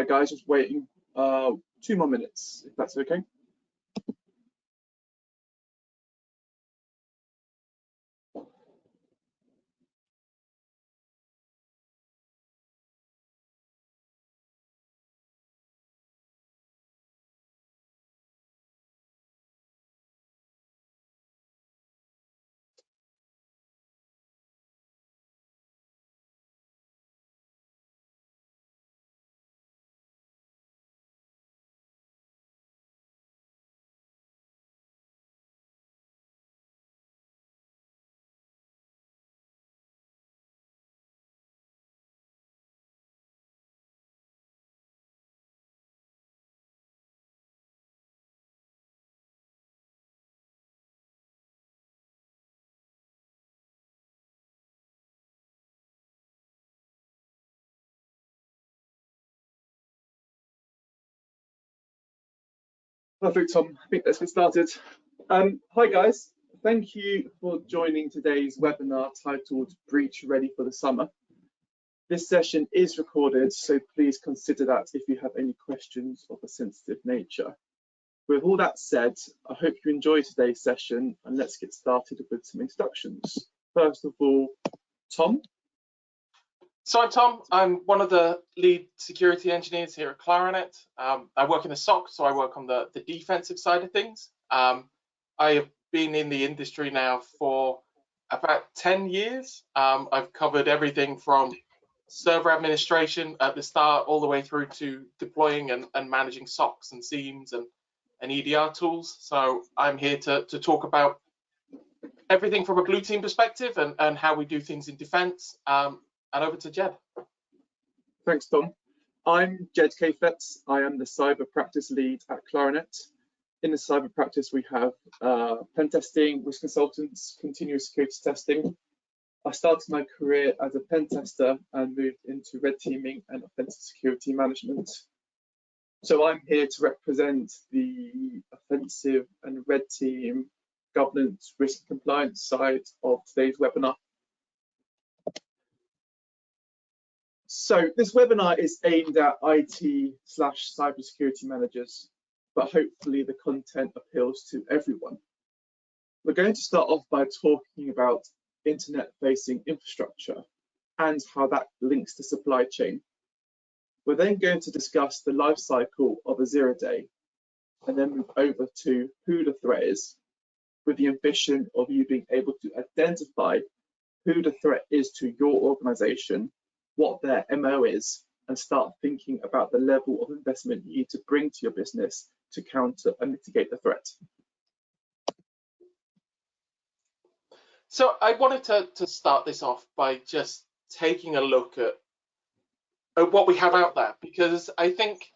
Guys, just waiting 2 more minutes, if that's okay. Perfect, Tom. I think let's get started. Hi guys, thank you for joining today's webinar titled Breach Ready for the Summer. This session is recorded, so please consider that if you have any questions of a sensitive nature. With all that said, I hope you enjoy today's session, and let's get started with some introductions. First of all, Tom. So I'm Tom. I'm one of the lead security engineers here at Claranet. I work in the SOC, so I work on the defensive side of things. I have been in the industry now for about 10 years. I've covered everything from server administration at the start all the way through to deploying and managing SOCs and SIEMs and EDR tools. So I'm here to talk about everything from a blue team perspective and how we do things in defense. And over to Jed. Thanks, Tom. I'm Jed Kafetz. I am the cyber practice lead at Claranet. In the cyber practice, we have pen testing, risk consultants, continuous security testing. I started my career as a pen tester and moved into red teaming and offensive security management. So I'm here to represent the offensive and red team governance, risk and compliance side of today's webinar. So this webinar is aimed at IT/cybersecurity managers, but hopefully the content appeals to everyone. We're going to start off by talking about internet-facing infrastructure and how that links to supply chain. We're then going to discuss the life cycle of a zero-day and then move over to who the threat is, with the ambition of you being able to identify who the threat is to your organization, what their MO is, and start thinking about the level of investment you need to bring to your business to counter and mitigate the threat. So I wanted to start this off by just taking a look at what we have out there, because I think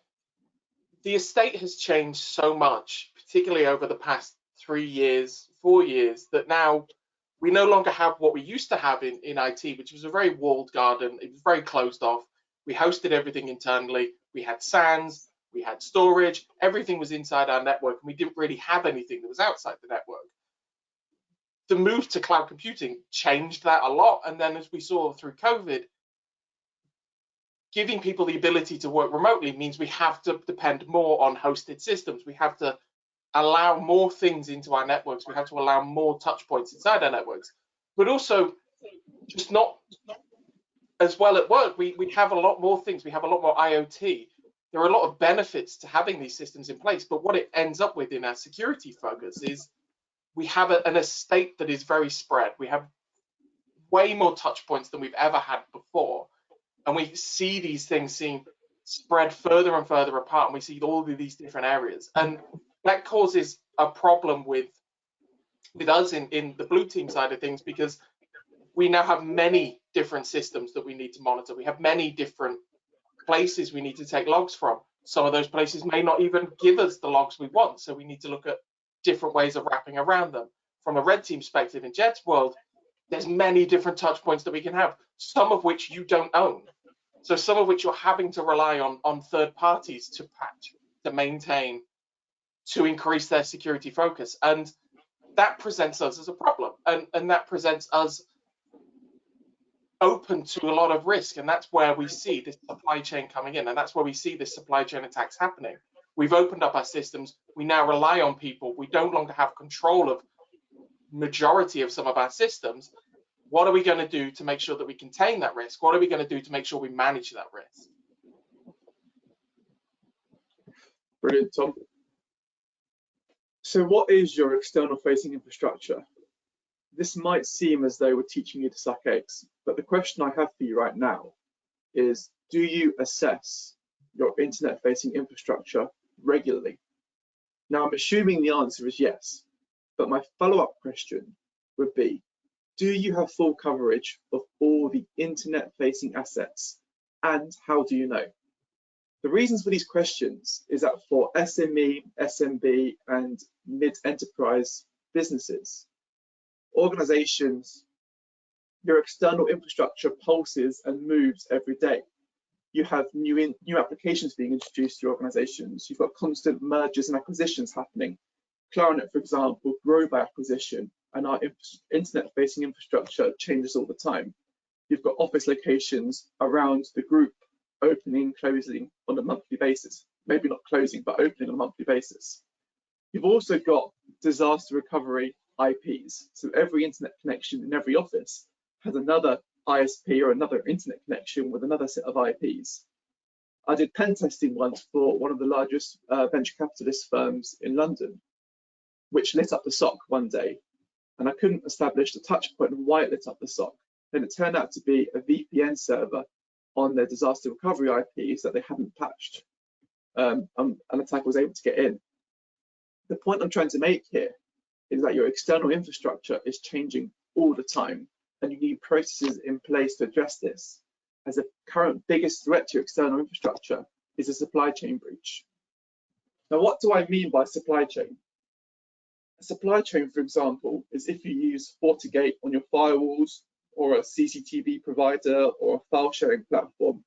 the estate has changed so much, particularly over the past 3 years, 4 years, that now we no longer have what we used to have in IT, which was a very walled garden. It was very closed off. We hosted everything internally. We had SANs, we had storage, everything was inside our network, and we didn't really have anything that was outside the network. The move to cloud computing changed that a lot. And then as we saw through COVID, giving people the ability to work remotely means we have to depend more on hosted systems. We have to allow more things into our networks. We have to allow more touch points inside our networks, but also just not as well at work. We have a lot more things. We have a lot more IoT. There are a lot of benefits to having these systems in place, but what it ends up with in our security focus is we have an estate that is very spread. We have way more touch points than we've ever had before. And we see these things being spread further and further apart, and we see all of these different areas. And that causes a problem with us in the blue team side of things, because we now have many different systems that we need to monitor. We have many different places we need to take logs from. Some of those places may not even give us the logs we want, so we need to look at different ways of wrapping around them. From a red team perspective in Jed's world, there's many different touch points that we can have, some of which you don't own. So some of which you're having to rely on third parties to patch, to maintain, to increase their security focus. And that presents us as a problem. And that presents us open to a lot of risk, and that's where we see this supply chain coming in, and that's where we see this supply chain attacks happening. We've opened up our systems. We now rely on people. We no longer have control of majority of some of our systems. What are we going to do to make sure that we contain that risk? What are we going to do to make sure we manage that risk? Brilliant, Tom. So what is your external facing infrastructure? This might seem as though we're teaching you to suck eggs, but the question I have for you right now is, do you assess your internet facing infrastructure regularly? Now, I'm assuming the answer is yes, but my follow-up question would be, do you have full coverage of all the internet facing assets, and how do you know? The reasons for these questions is that for SME, SMB, and mid-enterprise businesses, organizations, your external infrastructure pulses and moves every day. You have new applications being introduced to your organizations. You've got constant mergers and acquisitions happening. Claranet, for example, grow by acquisition, and our internet-facing infrastructure changes all the time. You've got office locations around the group opening, closing on a monthly basis. Maybe not closing, but opening on a monthly basis. You've also got disaster recovery IPs. So every internet connection in every office has another ISP or another internet connection with another set of IPs. I did pen testing once for one of the largest venture capitalist firms in London, which lit up the SOC one day, and I couldn't establish the touch point of why it lit up the SOC. And it turned out to be a VPN server on their disaster recovery IPs that they hadn't patched, and an attacker was able to get in. The point I'm trying to make here is that your external infrastructure is changing all the time, and you need processes in place to address this, as the current biggest threat to your external infrastructure is a supply chain breach. Now, what do I mean by supply chain? A supply chain, for example, is if you use FortiGate on your firewalls, or a CCTV provider, or a file sharing platform.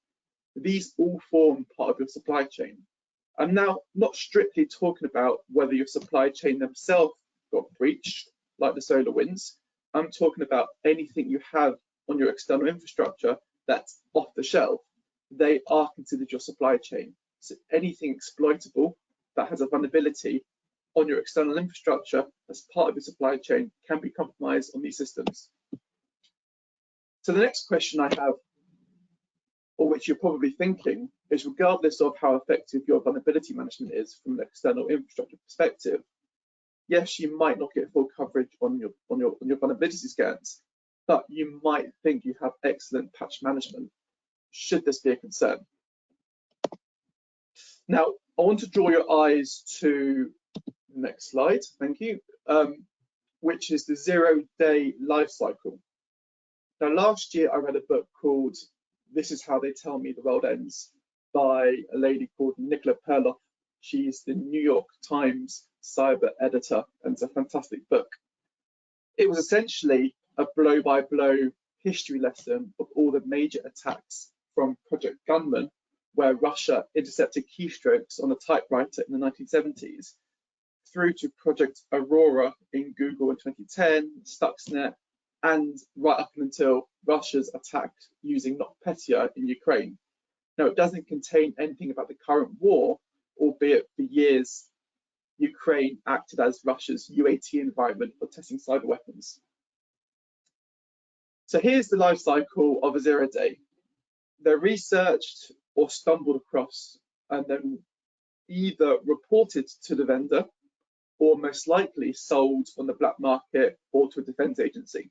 These all form part of your supply chain. I'm now not strictly talking about whether your supply chain themselves got breached, like the SolarWinds. I'm talking about anything you have on your external infrastructure that's off the shelf. They are considered your supply chain. So anything exploitable that has a vulnerability on your external infrastructure as part of your supply chain can be compromised on these systems. So the next question I have, or which you're probably thinking, is regardless of how effective your vulnerability management is from an external infrastructure perspective, yes, you might not get full coverage on your vulnerability scans, but you might think you have excellent patch management. Should this be a concern? Now, I want to draw your eyes to the next slide, thank you, which is the 0-day life cycle. Now, last year I read a book called This Is How They Tell Me the World Ends by a lady called Nicola Perloff. She's the New York Times cyber editor, and it's a fantastic book. It was essentially a blow-by-blow history lesson of all the major attacks from Project Gunman, where Russia intercepted keystrokes on a typewriter in the 1970s, through to Project Aurora in Google in 2010, Stuxnet, and right up until Russia's attack using NotPetya in Ukraine. Now, it doesn't contain anything about the current war, albeit for years, Ukraine acted as Russia's UAT environment for testing cyber weapons. So here's the life cycle of a 0-day. They're researched or stumbled across and then either reported to the vendor or most likely sold on the black market or to a defense agency,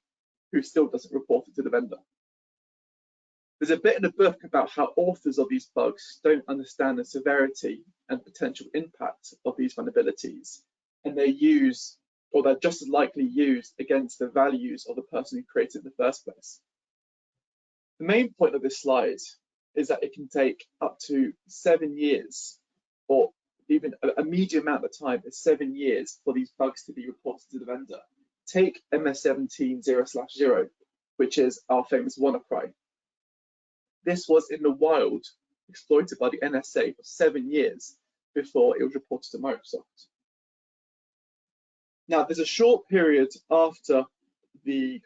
who still doesn't report it to the vendor. There's a bit in the book about how authors of these bugs don't understand the severity and potential impact of these vulnerabilities, and they use, or they're just as likely used against the values of the person who created it in the first place. The main point of this slide is that it can take up to 7 years, or even a medium amount of time is 7 years for these bugs to be reported to the vendor. Take MS17 0/0, which is our famous WannaCry. This was in the wild, exploited by the NSA for 7 years before it was reported to Microsoft. Now, there's a short period after the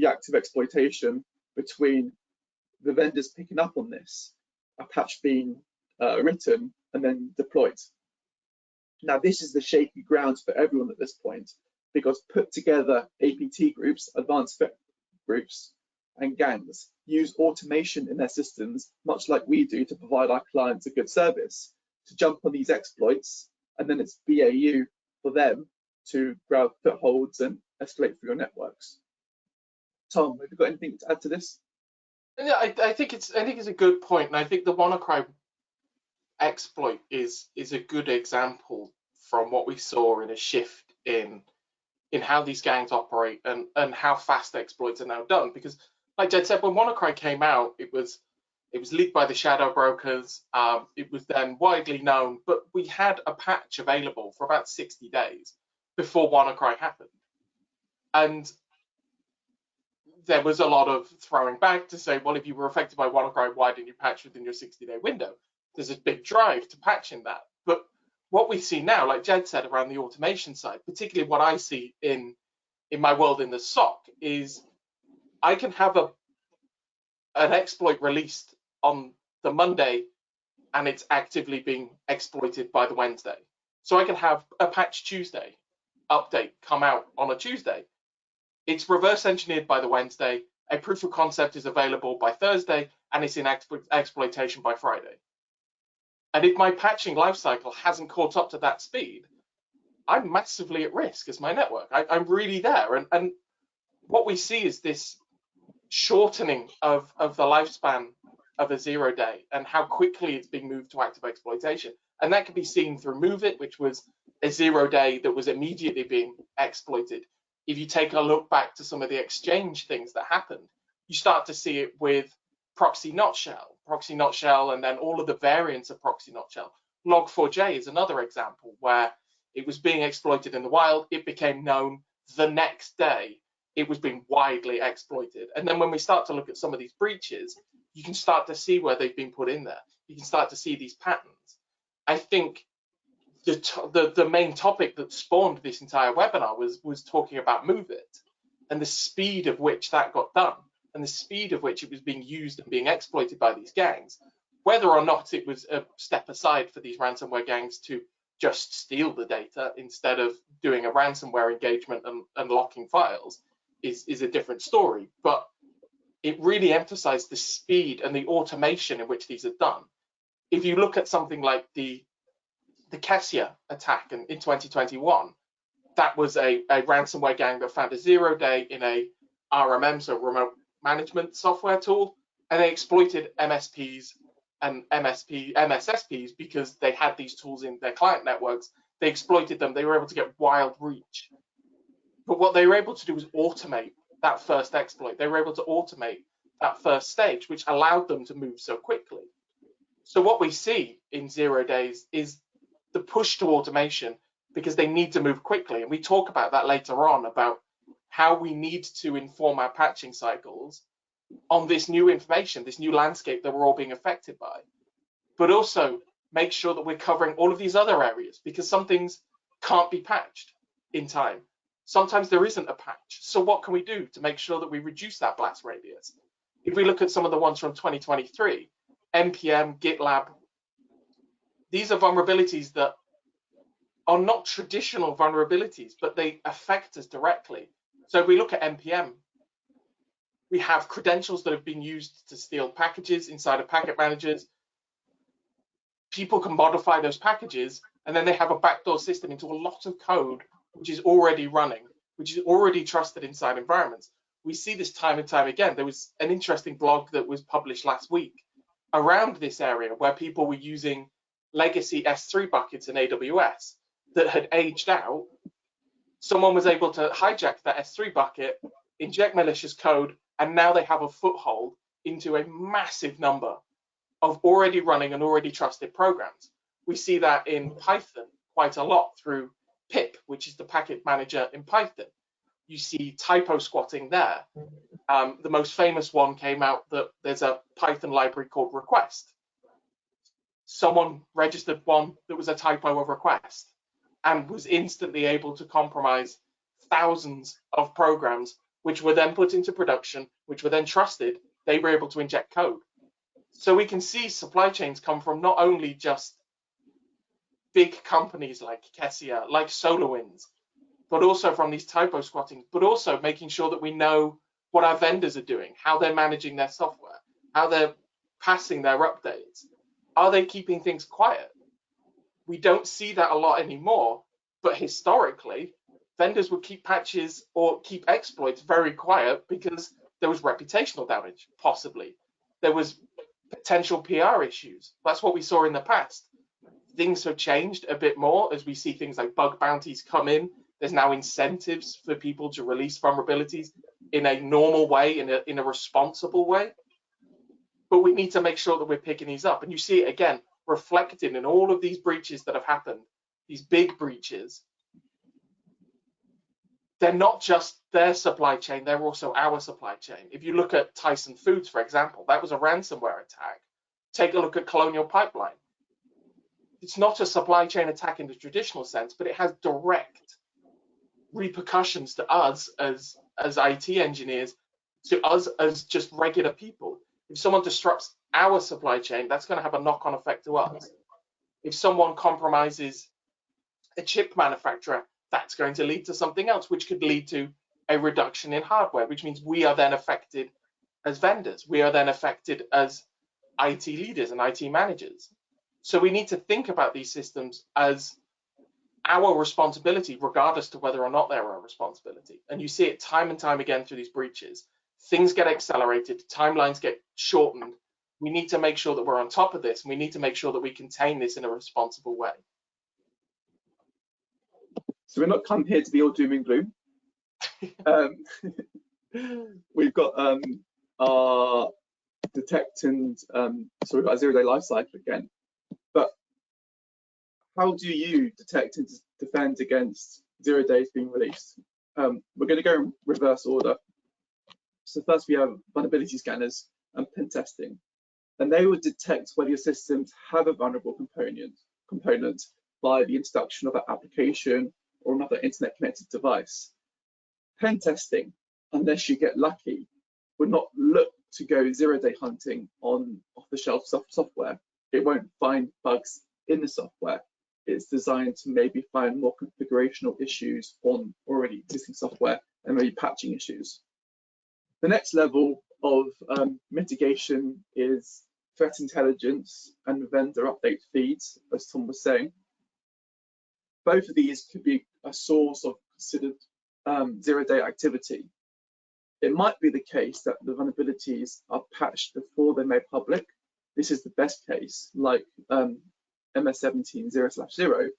active exploitation between the vendors picking up on this, a patch being written and then deployed. Now, this is the shaky ground for everyone at this point, because put together APT groups, advanced threat groups, and gangs use automation in their systems, much like we do, to provide our clients a good service, to jump on these exploits, and then it's BAU for them to grab footholds and escalate through your networks. Tom, have you got anything to add to this? Yeah, I think it's a good point, and I think the WannaCry exploit is a good example from what we saw in a shift in how these gangs operate and how fast exploits are now done. Because, like Jed said, when WannaCry came out, it was leaked by the shadow brokers. It was then widely known, but we had a patch available for about 60 days before WannaCry happened, and there was a lot of throwing back to say, well, if you were affected by WannaCry, why didn't you patch within your 60-day window? There's a big drive to patching that. But what we see now, like Jed said, around the automation side, particularly what I see in my world in the SOC, is I can have an exploit released on the Monday and it's actively being exploited by the Wednesday. So I can have a patch Tuesday update come out on a Tuesday. It's reverse engineered by the Wednesday, a proof of concept is available by Thursday, and it's in exploitation by Friday. And if my patching lifecycle hasn't caught up to that speed, I'm massively at risk as my network. I'm really there. And what we see is this shortening of the lifespan of a 0 day and how quickly it's being moved to active exploitation. And that can be seen through MoveIt, which was a 0 day that was immediately being exploited. If you take a look back to some of the exchange things that happened, you start to see it with proxy not shell, and then all of the variants of proxy not shell. Log4j is another example where it was being exploited in the wild. It became known the next day. It was being widely exploited. And then when we start to look at some of these breaches, you can start to see where they've been put in there. You can start to see these patterns. I think the main topic that spawned this entire webinar was talking about MoveIt and the speed of which that got done and the speed of which it was being used and being exploited by these gangs. Whether or not it was a step aside for these ransomware gangs to just steal the data instead of doing a ransomware engagement and locking files is a different story. But it really emphasized the speed and the automation in which these are done. If you look at something like the Kessia attack in 2021, that was a ransomware gang that found a 0 day in a RMM, so remote management software tool, and they exploited MSPs and MSSPs because they had these tools in their client networks. They exploited them. They were able to get wild reach. But what they were able to do was automate that first exploit. They were able to automate that first stage, which allowed them to move so quickly. So what we see in 0 days is the push to automation because they need to move quickly. And we talk about that later on, about how we need to inform our patching cycles on this new information, this new landscape that we're all being affected by, but also make sure that we're covering all of these other areas, because some things can't be patched in time. Sometimes there isn't a patch. So what can we do to make sure that we reduce that blast radius? If we look at some of the ones from 2023, NPM, GitLab, these are vulnerabilities that are not traditional vulnerabilities, but they affect us directly. So if we look at NPM, we have credentials that have been used to steal packages inside of packet managers. People can modify those packages, and then they have a backdoor system into a lot of code which is already running, which is already trusted inside environments. We see this time and time again. There was an interesting blog that was published last week around this area where people were using legacy S3 buckets in AWS that had aged out. Someone was able to hijack that S3 bucket, inject malicious code, and now they have a foothold into a massive number of already running and already trusted programs. We see that in Python quite a lot through pip, which is the packet manager in Python. You see typo squatting there. The most famous one came out that there's a Python library called request. Someone registered one that was a typo of request and was instantly able to compromise thousands of programs which were then put into production, which were then trusted. They were able to inject code. So we can see supply chains come from not only just big companies like Kessia, like SolarWinds, but also from these typo squatting, but also making sure that we know what our vendors are doing, how they're managing their software, how they're passing their updates. Are they keeping things quiet? We don't see that a lot anymore, but historically, vendors would keep patches or keep exploits very quiet because there was reputational damage, possibly. There was potential PR issues. That's what we saw in the past. Things have changed a bit more as we see things like bug bounties come in. There's now incentives for people to release vulnerabilities in a normal way, in a responsible way. But we need to make sure that we're picking these up. And you see it again reflected in all of these breaches that have happened, these big breaches. They're not just their supply chain, they're also our supply chain. If you look at Tyson Foods, for example, that was a ransomware attack. Take a look at Colonial Pipeline. It's not a supply chain attack in the traditional sense, but it has direct repercussions to us as IT engineers, to us as just regular people. If someone disrupts our supply chain, that's going to have a knock-on effect to us. If someone compromises a chip manufacturer, that's going to lead to something else, which could lead to a reduction in hardware, which means we are then affected as vendors. We are then affected as IT leaders and IT managers. So we need to think about these systems as our responsibility, regardless to whether or not they're our responsibility. And you see it time and time again through these breaches. Things get accelerated, timelines get shortened. We need to make sure that we're on top of this. And we need to make sure that we contain this in a responsible way. So we're not come here to be all doom and gloom. We've got our detect and so we've got a zero-day life cycle again. But how do you detect and defend against 0 days being released? We're going to go in reverse order. So first we have vulnerability scanners and pen testing, and they will detect whether your systems have a vulnerable component by the introduction of an application or another internet connected device. Pen testing, unless you get lucky, will not look to go 0-day hunting on off-the-shelf software. It won't find bugs in the software. It's designed to maybe find more configurational issues on already existing software and maybe patching issues. The next level of mitigation is threat intelligence and vendor update feeds, as Tom was saying. Both of these could be a source of considered 0-day activity. It might be the case that the vulnerabilities are patched before they're made public. This is the best case, like MS17 0/0,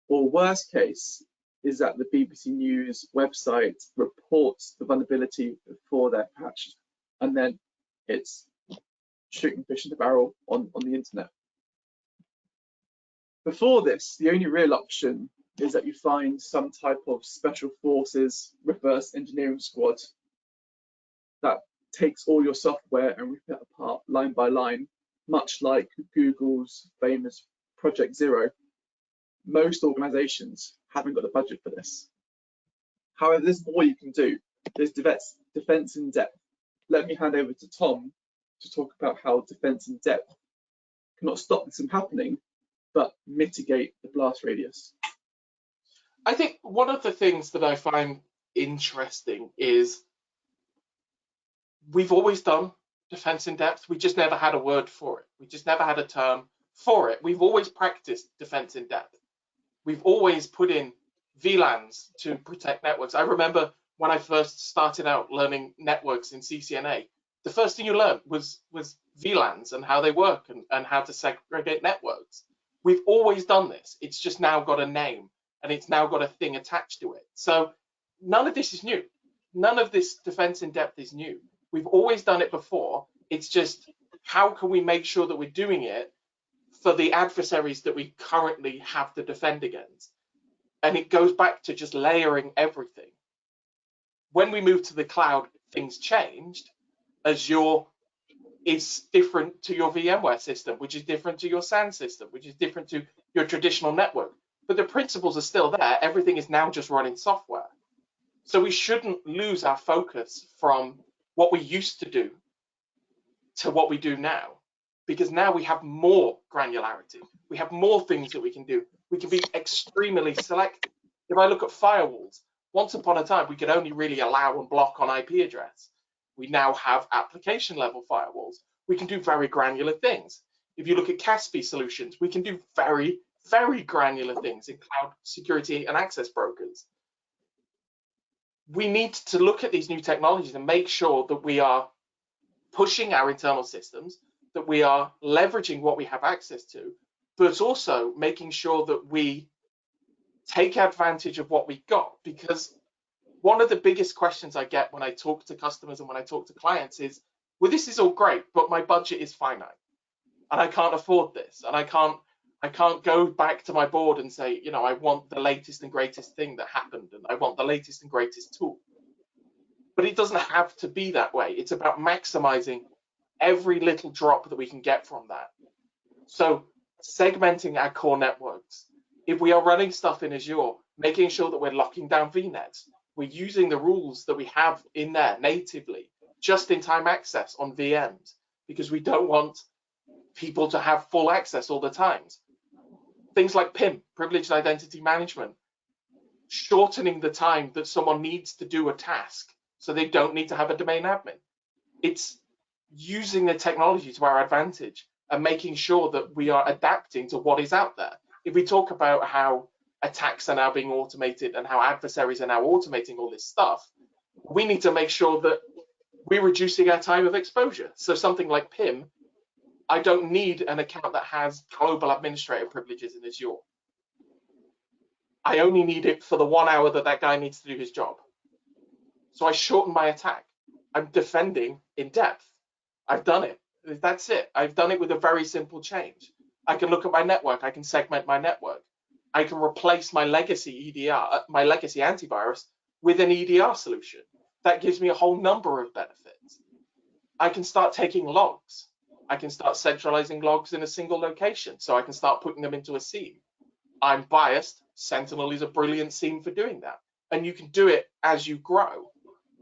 or worst case is that the BBC News website reports the vulnerability before they're patched, and then it's shooting fish in the barrel on the internet. Before this, the only real option is that you find some type of special forces reverse engineering squad that takes all your software and rip it apart line by line, much like Google's famous Project Zero. Most organizations haven't got the budget for this. However, there's more you can do. There's defense in depth. Let me hand over to Tom to talk about how defense in depth cannot stop this from happening, but mitigate the blast radius. I think one of the things that I find interesting is we've always done defense in depth. We just never had a word for it. We just never had a term for it. We've always practiced defense in depth. We've always put in VLANs to protect networks. I remember when I first started out learning networks in CCNA, the first thing you learned was VLANs and how they work and how to segregate networks. We've always done this. It's just now got a name and it's now got a thing attached to it. So none of this is new. None of this defense in depth is new. We've always done it before. It's just how can we make sure that we're doing it for the adversaries that we currently have to defend against? And it goes back to just layering everything. When we moved to the cloud, things changed. Azure is different to your VMware system, which is different to your SAN system, which is different to your traditional network. But the principles are still there. Everything is now just running software. So we shouldn't lose our focus from what we used to do to what we do now, because now we have more granularity. We have more things that we can do. We can be extremely selective. If I look at firewalls, once upon a time, we could only really allow and block on IP address. We now have application level firewalls. We can do very granular things. If you look at CASP solutions, we can do very, very granular things in cloud security and access brokers. We need to look at these new technologies and make sure that we are pushing our internal systems, that we are leveraging what we have access to, but also making sure that we take advantage of what we got. Because one of the biggest questions I get when I talk to customers and when I talk to clients is, well, this is all great, but my budget is finite and I can't afford this, and I can't go back to my board and say, you know, I want the latest and greatest thing that happened, and I want the latest and greatest tool. But it doesn't have to be that way. It's about maximizing every little drop that we can get from that. So segmenting our core networks. If we are running stuff in Azure, making sure that we're locking down VNets, we're using the rules that we have in there natively, just-in-time access on VMs, because we don't want people to have full access all the time. Things like PIM, privileged identity management, shortening the time that someone needs to do a task so they don't need to have a domain admin. It's using the technology to our advantage and making sure that we are adapting to what is out there. If we talk about how attacks are now being automated and how adversaries are now automating all this stuff, we need to make sure that we're reducing our time of exposure. So something like PIM, I don't need an account that has global administrator privileges in Azure. I only need it for the 1 hour that that guy needs to do his job. So I shorten my attack. I'm defending in depth. I've done it. That's it. I've done it with a very simple change. I can look at my network. I can segment my network. I can replace my legacy EDR, my legacy antivirus, with an EDR solution. That gives me a whole number of benefits. I can start taking logs. I can start centralizing logs in a single location, so I can start putting them into a SIEM. I'm biased. Sentinel is a brilliant SIEM for doing that. And you can do it as you grow.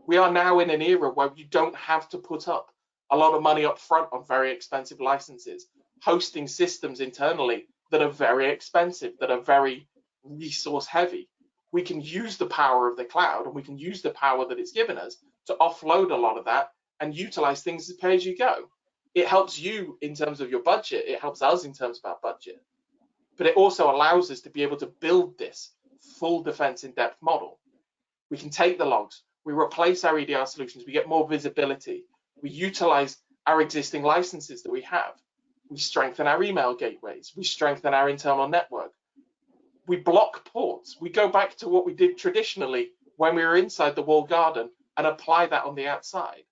We are now in an era where you don't have to put up a lot of money up front on very expensive licenses, hosting systems internally that are very expensive, that are very resource heavy. We can use the power of the cloud, and we can use the power that it's given us to offload a lot of that and utilize things as pay as you go. It helps you in terms of your budget. It helps us in terms of our budget. But it also allows us to be able to build this full defense in depth model. We can take the logs, we replace our EDR solutions, we get more visibility, we utilize our existing licenses that we have, we strengthen our email gateways, we strengthen our internal network, we block ports, we go back to what we did traditionally when we were inside the walled garden and apply that on the outside.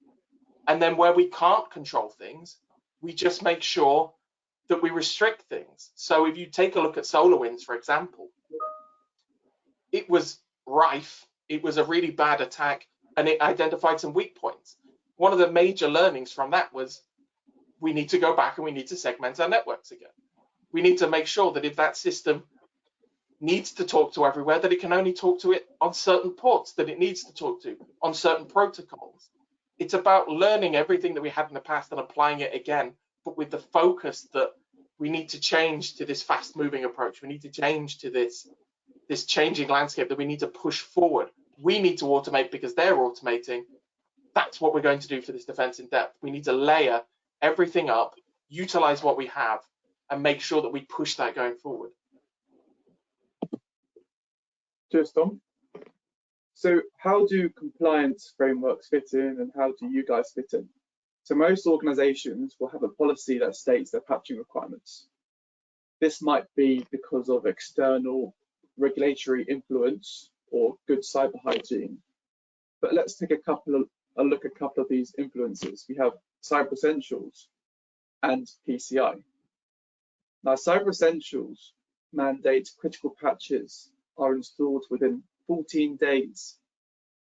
And then where we can't control things, we just make sure that we restrict things. So if you take a look at SolarWinds, for example, it was rife. It was a really bad attack, and it identified some weak points. One of the major learnings from that was we need to go back and we need to segment our networks again. We need to make sure that if that system needs to talk to everywhere, that it can only talk to it on certain ports that it needs to talk to, on certain protocols. It's about learning everything that we had in the past and applying it again, but with the focus that we need to change to this fast-moving approach. We need to change to this changing landscape, that we need to push forward. We need to automate because they're automating. That's what we're going to do for this defense in depth. We need to layer everything up, utilize what we have, and make sure that we push that going forward. Cheers, Tom. So how do compliance frameworks fit in, and how do you guys fit in? So most organizations will have a policy that states their patching requirements. This might be because of external regulatory influence or good cyber hygiene. But let's take a look at a couple of these influences. We have Cyber Essentials and PCI. Now, Cyber Essentials mandates critical patches are installed within 14 days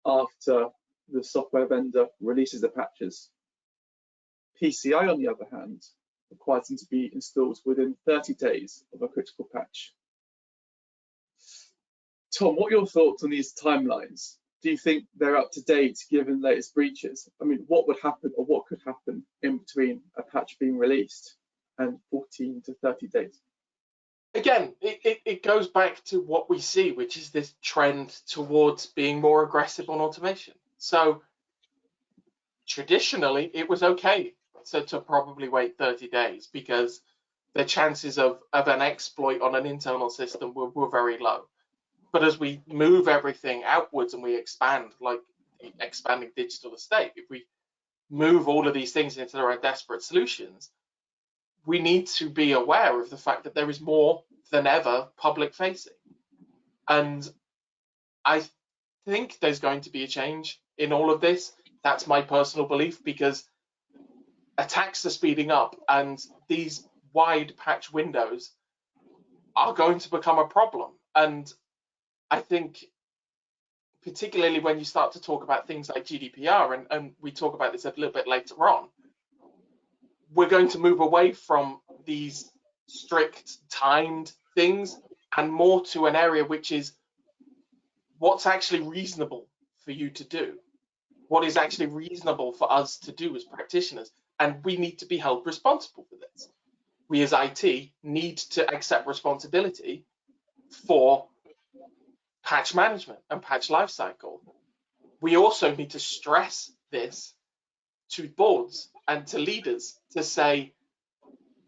after the software vendor releases the patches. PCI, on the other hand, requires them to be installed within 30 days of a critical patch. Tom, what are your thoughts on these timelines? do you think they're up to date given latest breaches? I mean, what would happen or what could happen in between a patch being released and 14 to 30 days? Again, it goes back to what we see, which is this trend towards being more aggressive on automation. So traditionally, it was okay to probably wait 30 days because the chances of an exploit on an internal system were very low. But as we move everything outwards and we expand, like the expanding digital estate, if we move all of these things into their own desperate solutions, we need to be aware of the fact that there is more than ever public facing. And I think there's going to be a change in all of this. That's my personal belief, because attacks are speeding up and these wide patch windows are going to become a problem. And I think particularly when you start to talk about things like GDPR, and we talk about this a little bit later on, we're going to move away from these strict timed things and more to an area which is what's actually reasonable for you to do, what is actually reasonable for us to do as practitioners, and we need to be held responsible for this. We as IT need to accept responsibility for patch management and patch lifecycle. We also need to stress this to boards and to leaders to say,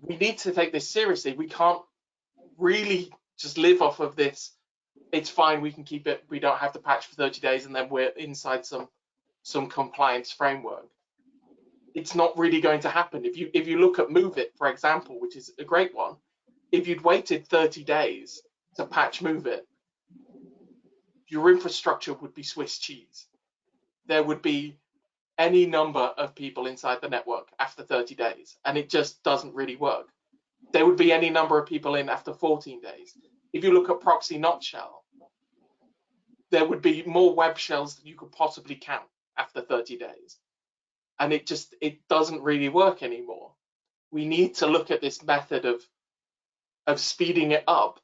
we need to take this seriously. We can't really just live off of this. It's fine, we can keep it, we don't have to patch for 30 days and then we're inside some compliance framework. It's not really going to happen. If you look at Move It, for example, which is a great one, if you'd waited 30 days to patch Move It, your infrastructure would be Swiss cheese. There would be any number of people inside the network after 30 days, and it just doesn't really work. There would be any number of people in after 14 days. If you look at Proxy Not Shell, there would be more web shells than you could possibly count after 30 days. And it doesn't really work anymore. We need to look at this method of speeding it up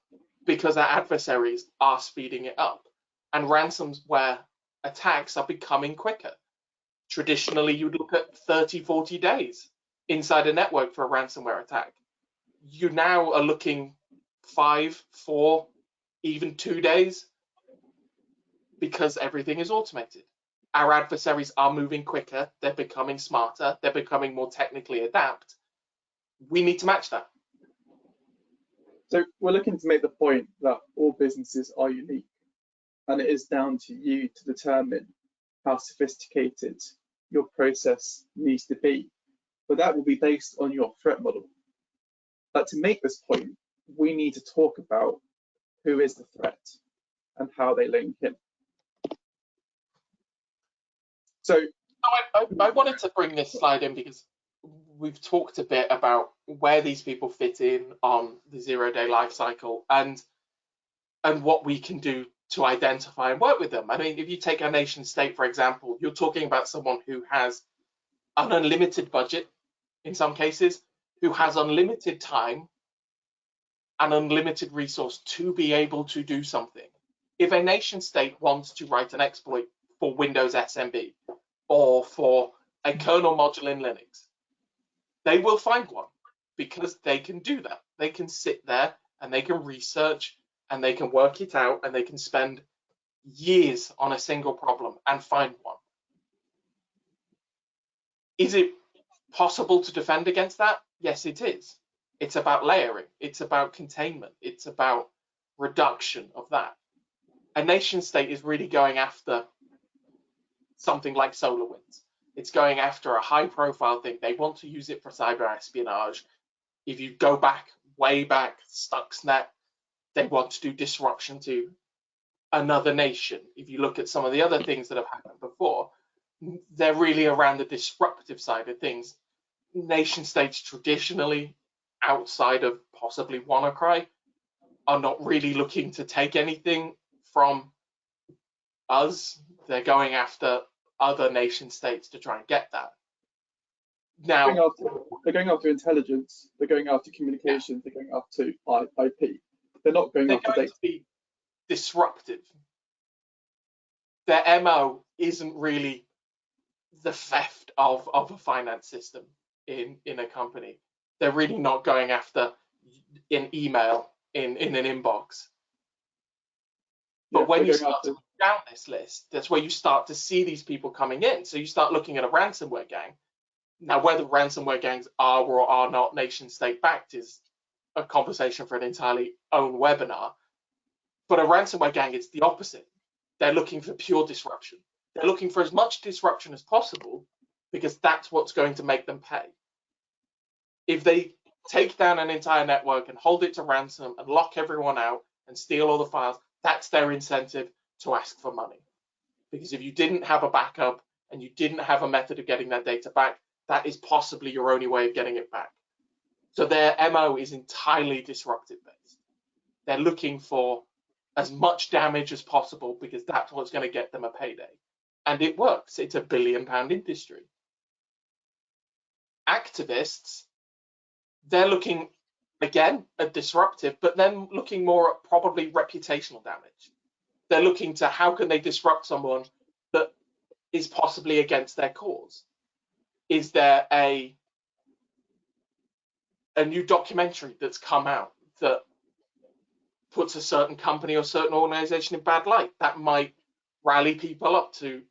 because our adversaries are speeding it up. And ransomware attacks are becoming quicker. Traditionally, you'd look at 30, 40 days inside a network for a ransomware attack. You now are looking 5, 4, even 2 days because everything is automated. Our adversaries are moving quicker, they're becoming smarter, they're becoming more technically adept. We need to match that. So we're looking to make the point that all businesses are unique, and it is down to you to determine how sophisticated your process needs to be, but that will be based on your threat model. But to make this point, we need to talk about who is the threat and how they link in. So I wanted to bring this slide in because we've talked a bit about where these people fit in on the 0-day life cycle and what we can do to identify and work with them. I mean, if you take a nation state, for example, you're talking about someone who has an unlimited budget in some cases, who has unlimited time and unlimited resource to be able to do something. If a nation state wants to write an exploit for Windows SMB or for a kernel module in Linux, they will find one because they can do that. They can sit there and they can research and they can work it out and they can spend years on a single problem and find one. Is it possible to defend against that? Yes, it is. It's about layering. It's about containment. It's about reduction of that. A nation state is really going after something like SolarWinds. It's going after a high profile thing. They want to use it for cyber espionage. If you go back, way back, Stuxnet, they want to do disruption to another nation. If you look at some of the other things that have happened before, they're really around the disruptive side of things. Nation states traditionally, outside of possibly WannaCry, are not really looking to take anything from us. They're going after other nation states to try and get that. Now, they're going after intelligence, they're going after communications, they're going after IP. They're not going after data. To be disruptive. their MO isn't really the theft of a finance system in a company. They're really not going after an email in an inbox. But when you start to look down this list, that's where you start to see these people coming in. So you start looking at a ransomware gang. Now, whether ransomware gangs are or are not nation state backed is a conversation for an entirely own webinar. But a ransomware gang is the opposite. They're looking for pure disruption. They're looking for as much disruption as possible because that's what's going to make them pay. If they take down an entire network and hold it to ransom and lock everyone out and steal all the files, that's their incentive to ask for money. Because if you didn't have a backup and you didn't have a method of getting that data back, that is possibly your only way of getting it back. So their MO is entirely disruptive based. They're looking for as much damage as possible because that's what's going to get them a payday. And it works. It's $1 billion industry. Activists, they're looking again at disruptive, but then looking more at probably reputational damage. They're looking to how can they disrupt someone that is possibly against their cause. Is there a new documentary that's come out that puts a certain company or certain organization in bad light? That might rally people up to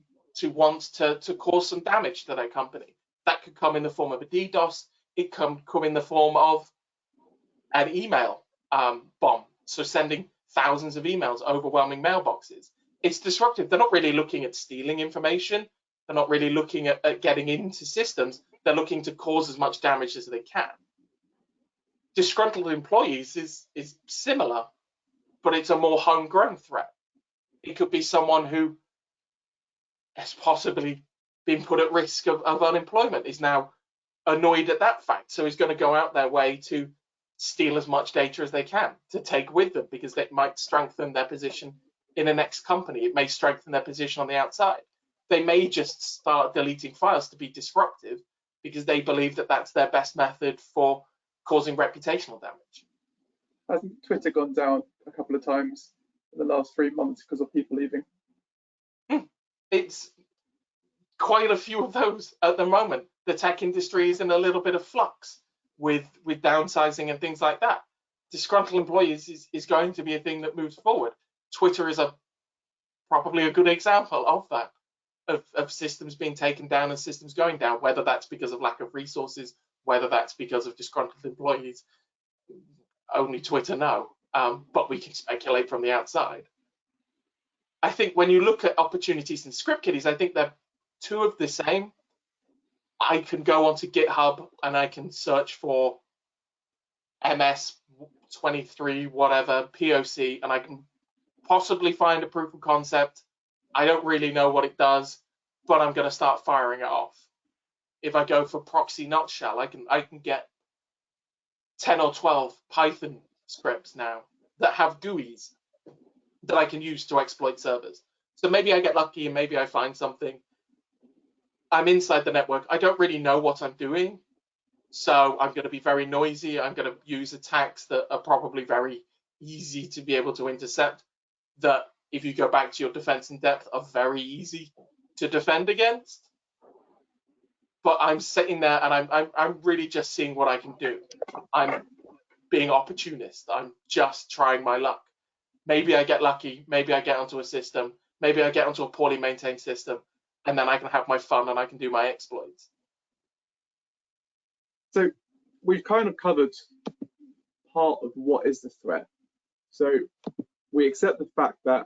want to cause some damage to their company. That could come in the form of a DDoS. It can come in the form of an email bomb. So sending thousands of emails, overwhelming mailboxes. It's disruptive. They're not really looking at stealing information. They're not really looking at getting into systems. They're looking to cause as much damage as they can. Disgruntled employees is similar, but it's a more homegrown threat. It could be someone who has possibly been put at risk of unemployment, is now annoyed at that fact, so is going to go out their way to steal as much data as they can to take with them because that might strengthen their position in the next company. It may strengthen their position on the outside. They may just start deleting files to be disruptive because they believe that that's their best method for causing reputational damage. Hasn't Twitter gone down a couple of times in the last 3 months because of people leaving? It's quite a few of those at the moment. The tech industry is in a little bit of flux with downsizing and things like that. Disgruntled employees is going to be a thing that moves forward. Twitter is probably a good example of that, of systems being taken down and systems going down, whether that's because of lack of resources, whether that's because of disgruntled employees. Only Twitter know, but we can speculate from the outside. I think when you look at opportunities in script kiddies, I think they're two of the same. I can go onto GitHub and I can search for MS23, whatever, POC, and I can possibly find a proof of concept. I don't really know what it does, but I'm going to start firing it off. If I go for proxy not shell, I can get 10 or 12 Python scripts now that have GUIs that I can use to exploit servers. So maybe I get lucky and maybe I find something. I'm inside the network. I don't really know what I'm doing. So I'm going to be very noisy. I'm going to use attacks that are probably very easy to be able to intercept, that if you go back to your defense in depth are very easy to defend against. But I'm sitting there and I'm really just seeing what I can do. I'm being opportunist. I'm just trying my luck. Maybe I get lucky. Maybe I get onto a system. Maybe I get onto a poorly maintained system, and then I can have my fun and I can do my exploits. So we've kind of covered part of what is the threat. So we accept the fact that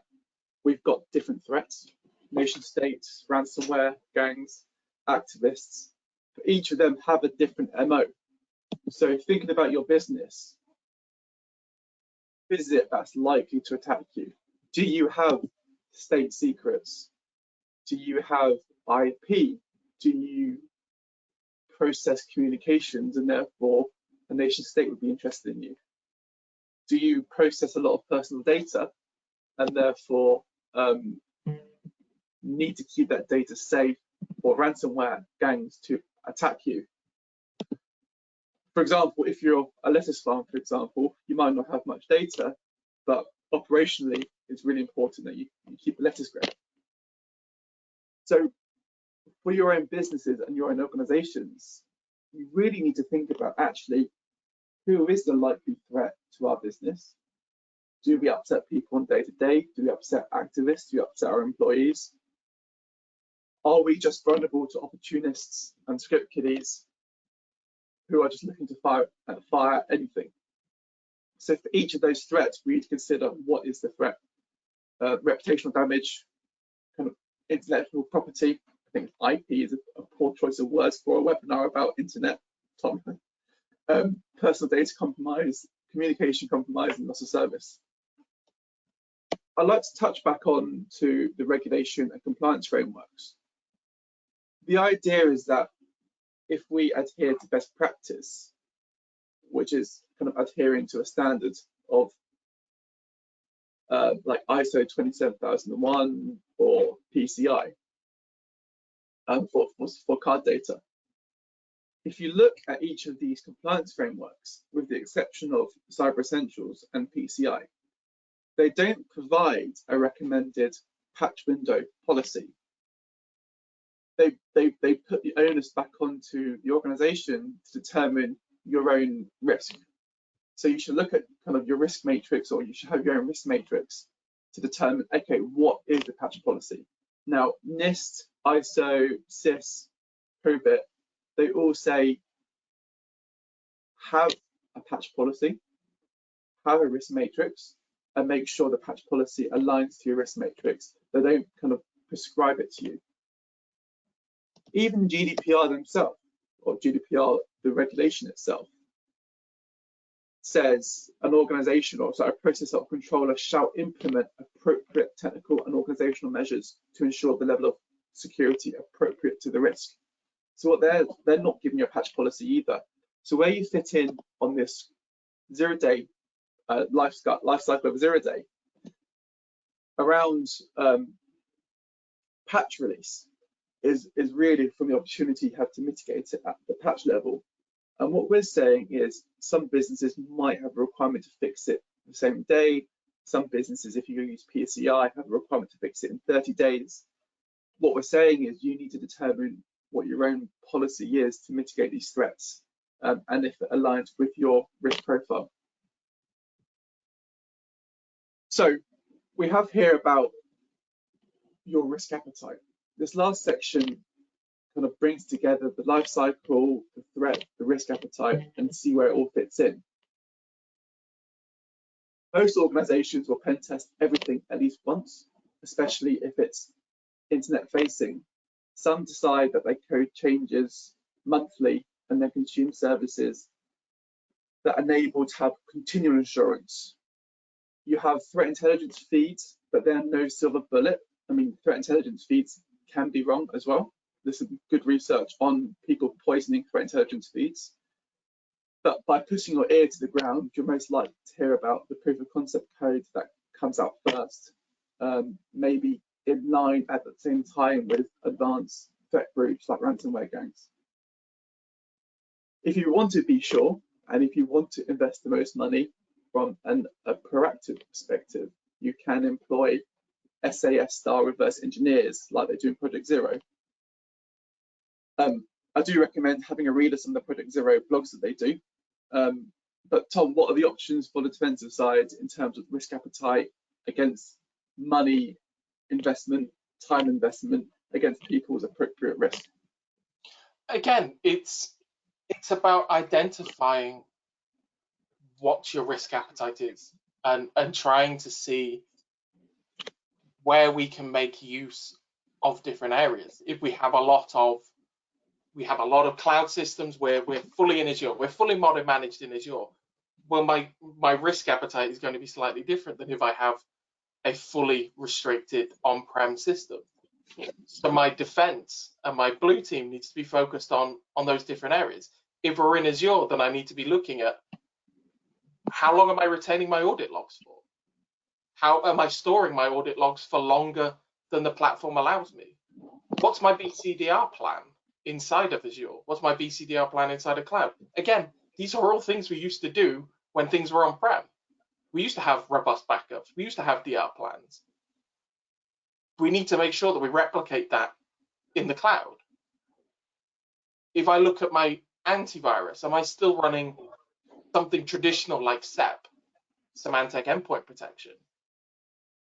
we've got different threats: nation states, ransomware, gangs, activists. But each of them have a different MO. So thinking about your business, is it that's likely to attack you? Do you have state secrets? Do you have IP? Do you process communications and therefore a nation state would be interested in you? Do you process a lot of personal data and therefore need to keep that data safe for ransomware gangs to attack you? For example, if you're a lettuce farm, for example, you might not have much data, but operationally it's really important that you keep the lettuce growing. So for your own businesses and your own organizations, you really need to think about actually who is the likely threat to our business. Do we upset people on day to day? Do we upset activists? Do we upset our employees? Are we just vulnerable to opportunists and script kiddies who are just looking to fire anything? So for each of those threats, we need to consider what is the threat. Reputational damage, kind of intellectual property. I think IP is a poor choice of words for a webinar about internet. Personal data compromise, communication compromise, and loss of service. I'd like to touch back on to the regulation and compliance frameworks. The idea is that if we adhere to best practice, which is kind of adhering to a standard of like ISO 27001 or PCI for card data. If you look at each of these compliance frameworks, with the exception of Cyber Essentials and PCI, they don't provide a recommended patch window policy. They put the onus back onto the organization to determine your own risk. So you should look at kind of your risk matrix, or you should have your own risk matrix to determine, okay, what is the patch policy? Now, NIST, ISO, CIS, PROBIT, they all say have a patch policy, have a risk matrix, and make sure the patch policy aligns to your risk matrix. They don't kind of prescribe it to you. Even GDPR themselves, or GDPR, the regulation itself, says an organization or a process or controller shall implement appropriate technical and organizational measures to ensure the level of security appropriate to the risk. So what they're not giving you a patch policy either. So where you fit in on this 0-day life cycle of 0 day around patch release is really from the opportunity you have to mitigate it at the patch level. And what we're saying is some businesses might have a requirement to fix it the same day. Some businesses, if you use PCI, have a requirement to fix it in 30 days. What we're saying is you need to determine what your own policy is to mitigate these threats, and if it aligns with your risk profile. So we have here about your risk appetite. This last section kind of brings together the life cycle, the threat, the risk appetite, and see where it all fits in. Most organizations will pen test everything at least once, especially if it's internet facing. Some decide that they code changes monthly and then consume services that enable to have continual assurance. You have threat intelligence feeds, but there are no silver bullet. I mean, threat intelligence feeds can be wrong as well. There's some good research on people poisoning threat intelligence feeds. But by putting your ear to the ground, you're most likely to hear about the proof of concept code that comes out first, maybe in line at the same time with advanced threat groups like ransomware gangs. If you want to be sure, and if you want to invest the most money from a proactive perspective, you can employ SAS-style reverse engineers like they do in Project Zero. I do recommend having a read of some of the Project Zero blogs that they do. But Tom, what are the options for the defensive side in terms of risk appetite against money investment, time investment against people's appropriate risk? Again, it's about identifying what your risk appetite is and trying to see where we can make use of different areas. If we have a lot of cloud systems where we're fully in Azure, we're fully modern managed in Azure, well, my risk appetite is going to be slightly different than if I have a fully restricted on-prem system. So my defense and my blue team needs to be focused on those different areas. If we're in Azure, then I need to be looking at how long am I retaining my audit logs for? How am I storing my audit logs for longer than the platform allows me? What's my BCDR plan inside of Azure? What's my BCDR plan inside of cloud? Again, these are all things we used to do when things were on-prem. We used to have robust backups. We used to have DR plans. We need to make sure that we replicate that in the cloud? If I look at my antivirus, am I still running something traditional like SEP, semantic endpoint protection?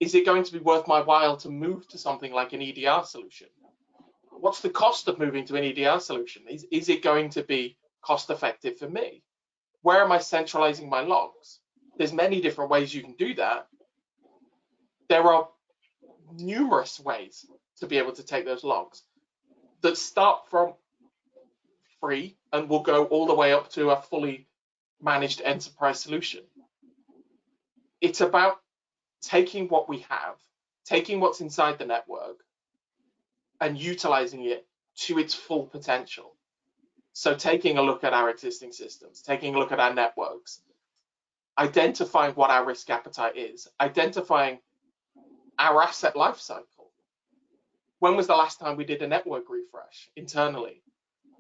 Is it going to be worth my while to move to something like an EDR solution? What's the cost of moving to an EDR solution? Is it going to be cost effective for me? Where am I centralizing my logs? There's many different ways you can do that. There are numerous ways to be able to take those logs that start from free and will go all the way up to a fully managed enterprise solution. It's about taking what we have, taking what's inside the network, and utilizing it to its full potential. So taking a look at our existing systems, taking a look at our networks, identifying what our risk appetite is, identifying our asset lifecycle. When was the last time we did a network refresh internally?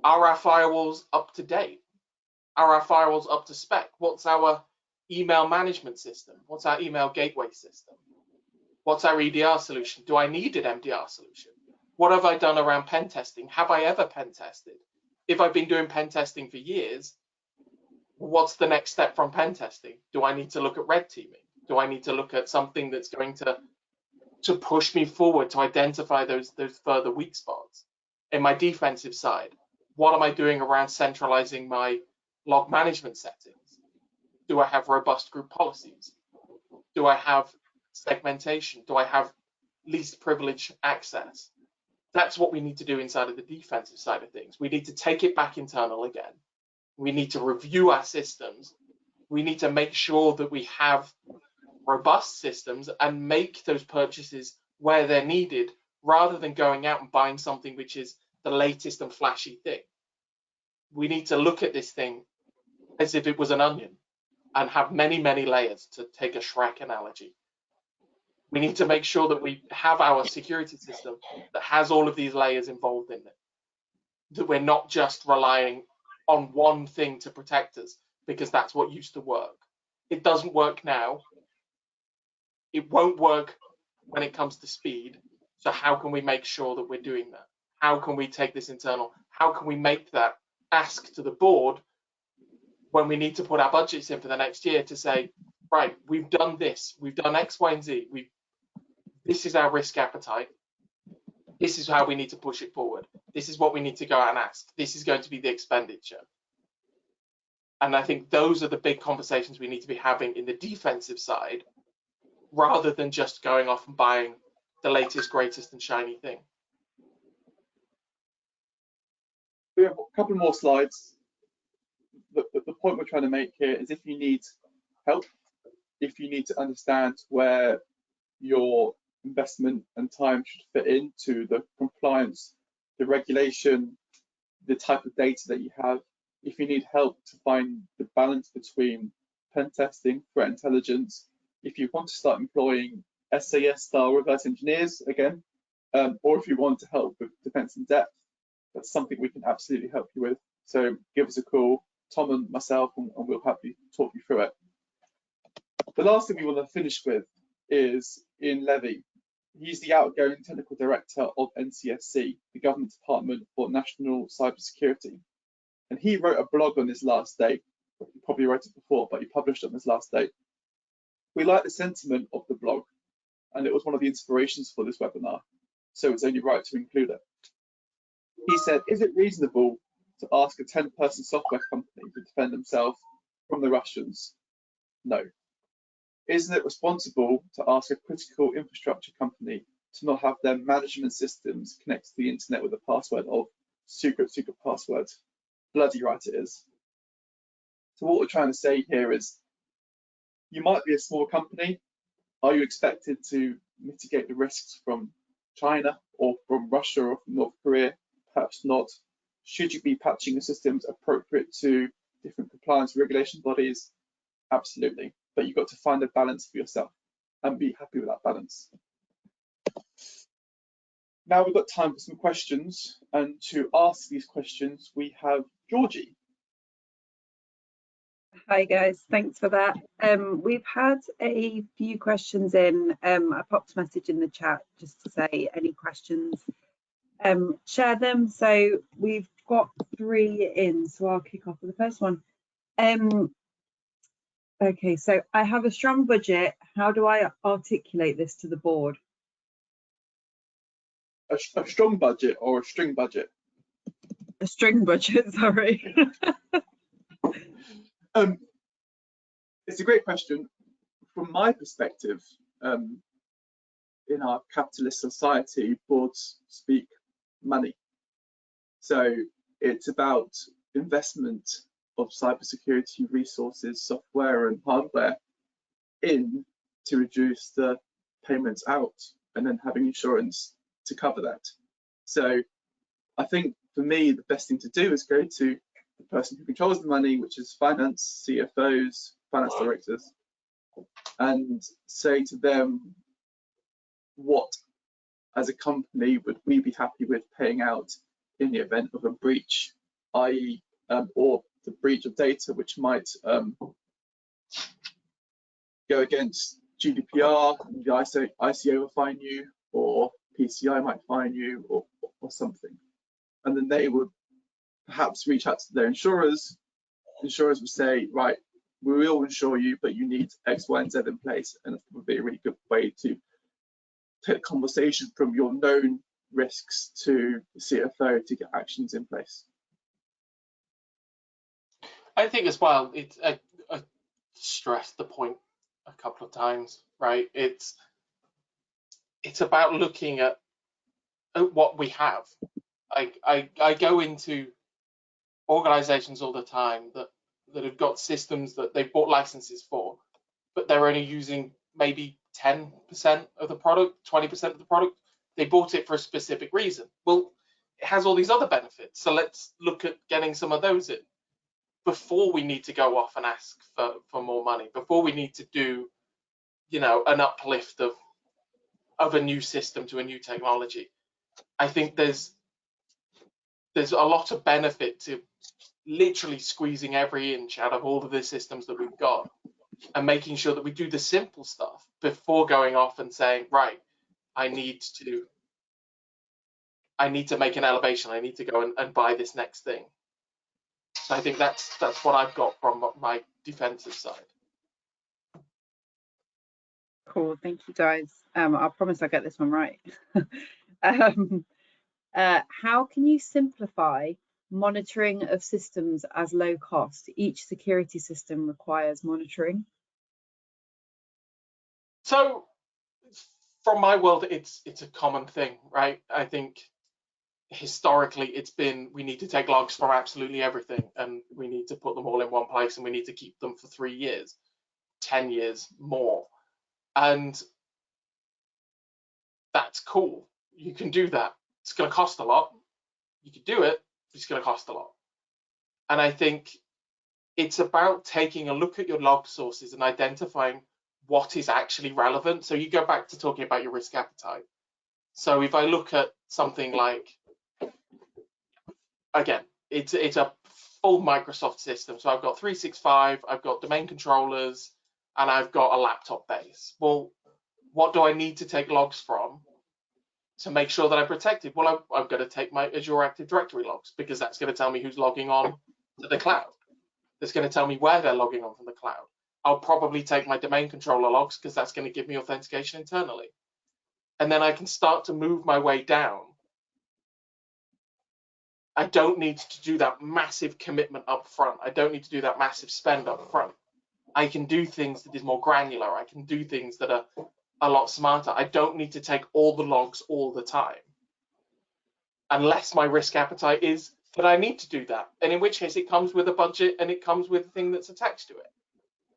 Are our firewalls up to date? Are our firewalls up to spec? What's our email management system? What's our email gateway system? What's our EDR solution? Do I need an MDR solution? What have I done around pen testing? Have I ever pen tested? If I've been doing pen testing for years, what's the next step from pen testing? Do I need to look at red teaming? Do I need to look at something that's going to push me forward to identify those further weak spots? In my defensive side, what am I doing around centralizing my log management settings? Do I have robust group policies? Do I have segmentation? Do I have least privilege access? That's what we need to do inside of the defensive side of things. We need to take it back internal again. We need to review our systems. We need to make sure that we have robust systems and make those purchases where they're needed, rather than going out and buying something which is the latest and flashy thing. We need to look at this thing as if it was an onion and have many, many layers, to take a Shrek analogy. We need to make sure that we have our security system that has all of these layers involved in it, that we're not just relying on one thing to protect us because that's what used to work. It doesn't work now. It won't work when it comes to speed. So how can we make sure that we're doing that? How can we take this internal? How can we make that ask to the board when we need to put our budgets in for the next year to say, right, we've done this, we've done X, Y, and Z. This is our risk appetite. This is how we need to push it forward. This is what we need to go out and ask. This is going to be the expenditure. And I think those are the big conversations we need to be having in the defensive side, rather than just going off and buying the latest, greatest, and shiny thing. We have a couple more slides. The point we're trying to make here is, if you need help, if you need to understand where your investment and time should fit into the compliance, the regulation, the type of data that you have, if you need help to find the balance between pen testing, threat intelligence, if you want to start employing SAS style reverse engineers again, or if you want to help with defense in depth, that's something we can absolutely help you with. So give us a call, Tom and myself, and we'll happily talk you through it. The last thing we want to finish with is Ian Levy. He's the outgoing technical director of NCSC, the Government Department for National Cybersecurity. And he wrote a blog on his last day. He probably wrote it before, but he published it on his last day. We like the sentiment of the blog, and it was one of the inspirations for this webinar, so it's only right to include it. He said, is it reasonable to ask a 10-person software company to defend themselves from the Russians? No. Isn't it responsible to ask a critical infrastructure company to not have their management systems connect to the internet with a password of secret password? Bloody right it is. So what we're trying to say here is, you might be a small company. Are you expected to mitigate the risks from China or from Russia or from North Korea? Perhaps not. Should you be patching your systems appropriate to different compliance regulation bodies? Absolutely. But you've got to find a balance for yourself and be happy with that balance. Now we've got time for some questions, and to ask these questions we have Georgie. Hi guys, thanks for that. We've had a few questions in. I popped a message in the chat just to say any questions share them. So we've got 3 in, so I'll kick off with the first one. Okay, so I have a strong budget. How do I articulate this to the board? A strong budget or a string budget? A string budget, sorry. It's a great question. From my perspective, in our capitalist society, boards speak money. So it's about investment of cybersecurity resources, software and hardware in to reduce the payments out, and then having insurance to cover that. So I think for me, the best thing to do is go to the person who controls the money, which is finance, CFOs, finance directors, and say to them, what as a company would we be happy with paying out in the event of a breach, i.e. Or the breach of data, which might go against GDPR, the ICO will fine you, or PCI might fine you, or something. And then they would perhaps reach out to their insurers. Insurers would say, right, we will insure you, but you need X, Y, and Z in place. And it would be a really good way to take the conversation from your known risks to the CFO to get actions in place. I think as well, it's I stressed the point a couple of times, right? It's about looking at what we have. I go into organizations all the time that have got systems that they've bought licenses for, but they're only using maybe 10% of the product, 20% of the product. They bought it for a specific reason. Well, it has all these other benefits, so let's look at getting some of those in before we need to go off and ask for more money, before we need to do, you know, an uplift of a new system to a new technology. I think there's a lot of benefit to literally squeezing every inch out of all of the systems that we've got and making sure that we do the simple stuff before going off and saying, right, I need to make an elevation. I need to go and buy this next thing. So I think that's what I've got from my defensive side. Cool, thank you guys. I promise I'll get this one right. How can you simplify monitoring of systems as low cost? Each security system requires monitoring. So from my world, it's a common thing, right? I think historically it's been, we need to take logs from absolutely everything and we need to put them all in one place and we need to keep them for 3 years, 10 years more. And that's cool. You can do that. It's going to cost a lot. You can do it, but it's going to cost a lot. And I think it's about taking a look at your log sources and identifying what is actually relevant. So you go back to talking about your risk appetite. So if I look at something like, again, it's a full Microsoft system. So I've got 365, I've got domain controllers, and I've got a laptop base. Well, what do I need to take logs from to make sure that I'm protected? Well, I'm going to take my Azure Active Directory logs because that's going to tell me who's logging on to the cloud. That's going to tell me where they're logging on from the cloud. I'll probably take my domain controller logs because that's going to give me authentication internally. And then I can start to move my way down. I don't need to do that massive commitment up front. I don't need to do that massive spend up front. I can do things that is more granular. I can do things that are a lot smarter. I don't need to take all the logs all the time, unless my risk appetite is that I need to do that. And in which case it comes with a budget and it comes with a thing that's attached to it.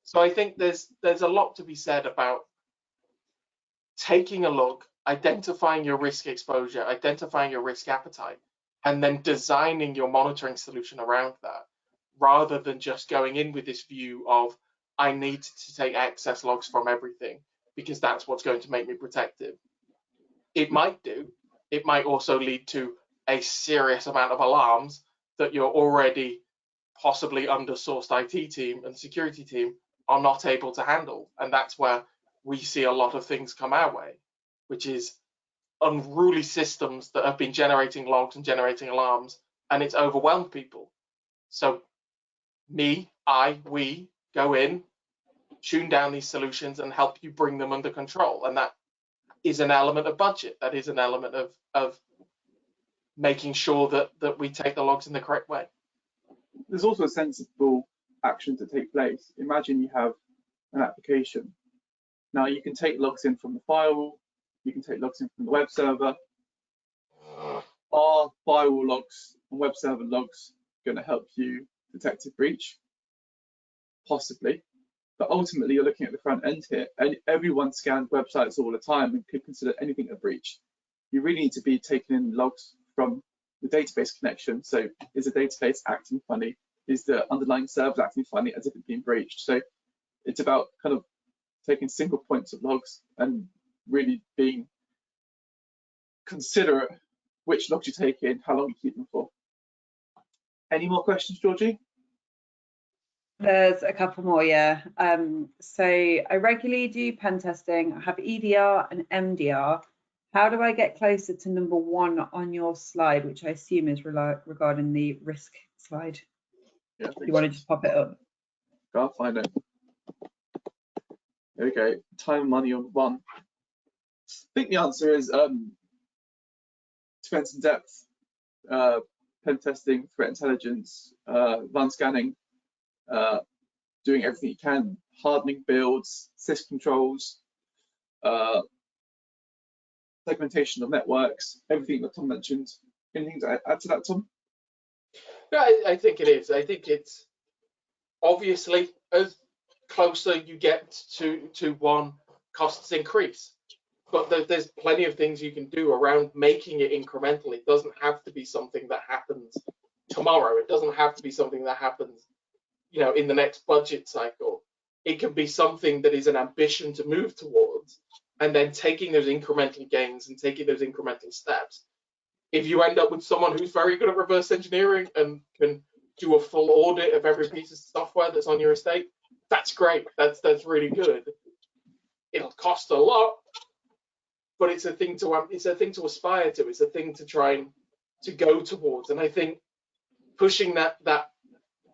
So I think there's a lot to be said about taking a look, identifying your risk exposure, identifying your risk appetite, and then designing your monitoring solution around that, rather than just going in with this view of, I need to take access logs from everything because that's what's going to make me protected. It might do. It might also lead to a serious amount of alarms that your already possibly under-sourced IT team and security team are not able to handle. And that's where we see a lot of things come our way, which is unruly systems that have been generating logs and generating alarms, and it's overwhelmed people. So we go in, tune down these solutions and help you bring them under control. And that is an element of budget. That is an element of making sure that we take the logs in the correct way. There's also a sensible action to take place. Imagine you have an application. Now you can take logs in from the firewall, you can take logs in from the web server. Are firewall logs and web server logs going to help you detect a breach? Possibly, but ultimately you're looking at the front end here, and everyone scans websites all the time and could consider anything a breach. You really need to be taking in logs from the database connection. So is the database acting funny? Is the underlying server acting funny as if it's been breached? So it's about kind of taking single points of logs and really being considerate which logs you take in, how long you keep them for. Any more questions, Georgie? There's a couple more, yeah. So I regularly do pen testing. I have EDR and MDR. How do I get closer to number 1 on your slide, which I assume is regarding the risk slide? Yeah, You want to just pop it up? I'll find it. There we go. Time and money on 1. I think the answer is defense in depth, pen testing, threat intelligence, run scanning, doing everything you can, hardening builds, sys controls, segmentation of networks, everything that Tom mentioned. Anything to add to that, Tom? Yeah, I think it is. I think it's obviously as closer you get to 1, costs increase. But there's plenty of things you can do around making it incremental. It doesn't have to be something that happens tomorrow. It doesn't have to be something that happens, in the next budget cycle. It can be something that is an ambition to move towards, and then taking those incremental gains and taking those incremental steps. If you end up with someone who's very good at reverse engineering and can do a full audit of every piece of software that's on your estate, that's great. That's really good. It'll cost a lot, but it's a thing to aspire to. It's a thing to try and to go towards. And I think pushing that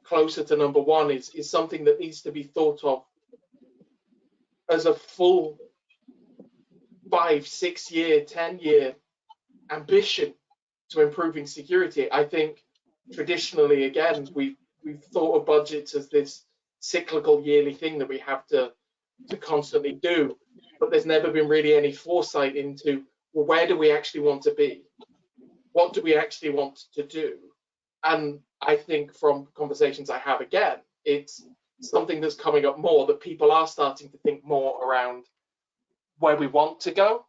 closer to number 1 is something that needs to be thought of as a full 5, 6 year, 10-year ambition to improving security. I think traditionally, again, we've thought of budgets as this cyclical yearly thing that we have to constantly do, but there's never been really any foresight into, well, where do we actually want to be? What do we actually want to do? And I think from conversations I have, again, it's something that's coming up more, that people are starting to think more around where we want to go,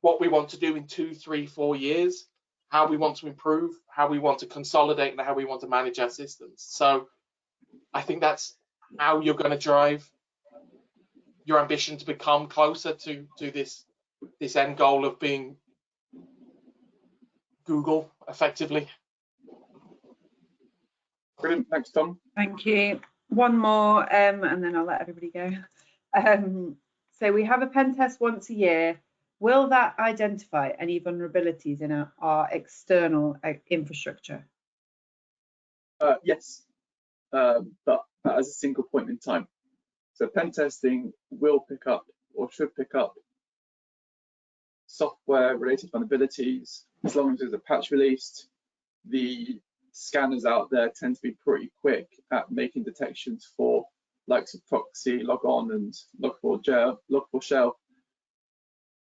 what we want to do in 2, 3, 4 years, how we want to improve, how we want to consolidate, and how we want to manage our systems. So I think that's how you're going to drive your ambition to become closer to this end goal of being Google, effectively. Brilliant. Thanks, Tom. Thank you. One more, and then I'll let everybody go. So we have a pen test once a year. Will that identify any vulnerabilities in our external infrastructure? Yes, but as a single point in time. So pen testing will pick up, or should pick up, software-related vulnerabilities. As long as there's a patch released, the scanners out there tend to be pretty quick at making detections for likes of proxy, logon, and log4shell.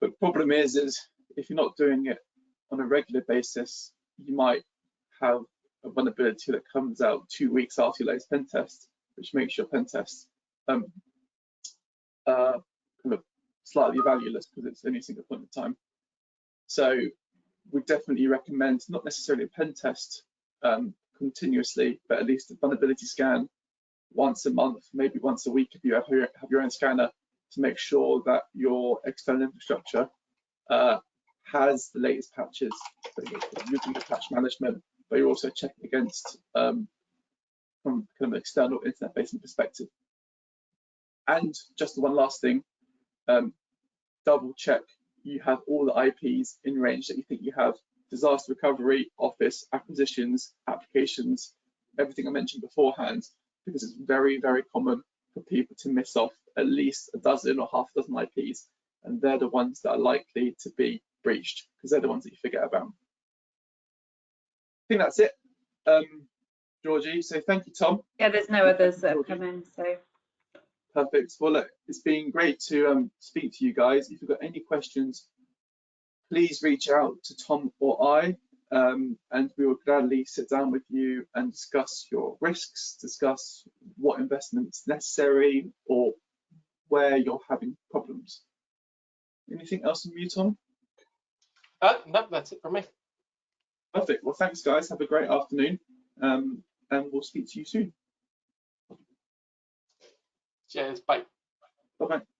But the problem is if you're not doing it on a regular basis, you might have a vulnerability that comes out 2 weeks after your latest pen test, which makes your pen test kind of slightly valueless because it's only a single point in time. So we definitely recommend not necessarily a pen test continuously, but at least a vulnerability scan once a month, maybe once a week if you have your own scanner, to make sure that your external infrastructure has the latest patches. So you're using the patch management, but you're also checking against from kind of an external internet-facing perspective. And just one last thing, double check you have all the IPs in range that you think you have. Disaster recovery, office, acquisitions, applications, everything I mentioned beforehand, because it's very, very common for people to miss off at least a dozen or half a dozen IPs, and they're the ones that are likely to be breached because they're the ones that you forget about. I think that's it, Georgie. So thank you, Tom. Yeah, there's no others that have come in, so. Perfect. Well, look, it's been great to speak to you guys. If you've got any questions, please reach out to Tom or I, and we will gladly sit down with you and discuss your risks, discuss what investment's necessary or where you're having problems. Anything else from you, Tom? No, that's it from me. Perfect. Well, thanks, guys. Have a great afternoon, and we'll speak to you soon. Cheers. Bye. Bye-bye.